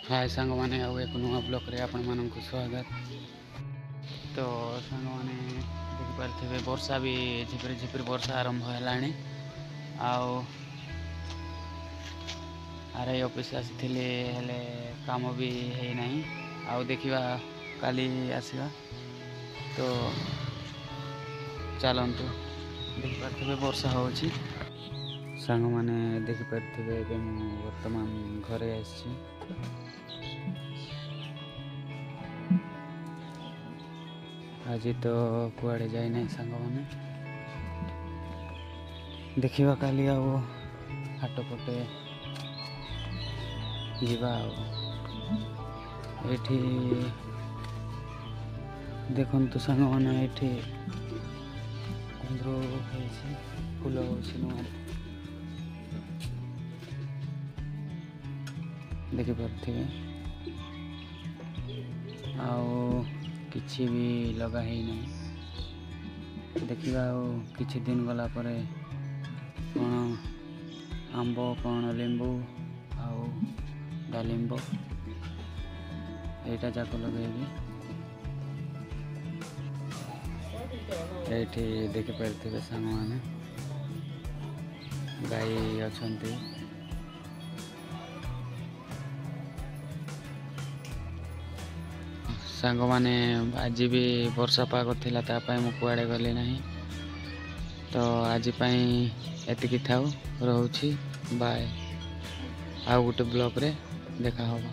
हाय सांग मैंने आउ एक नुआ ब्लॉक रे आपण मानक स्वागत। तो सांग मैंने देखिपारे वर्षा भी झिपिर झिपिर वर्षा आरंभ है। आरआई ऑफिस आसी हेले काम भी है नहीं। आउ देखा काली आसवा। तो चलतु देखिपारे वर्षा हो सांग मैंने देखिपारे वर्तमान घरे आसी। आज तो कुआड़े जाए नहीं सांग मैंने देखा काली हाट पटे जीवा एठी देखु सांग मैंने एठी कुंद्रो फूल देखिपारे किछि भी लगा ही नहीं। देखा किछि दिन गला परे कौन आंब कौन लेंबू आउ डालिंब एटा जाक लगे ये देखिपारे सांग मैंने गाई अच्छा सांग मैंने आज भी वर्षा पाग थिला तापाई मु कुआड़े गली नहीं। तो आज एतिकी थाउ रहूची बाय। आउ गोटे ब्लॉक रे देखा होगा।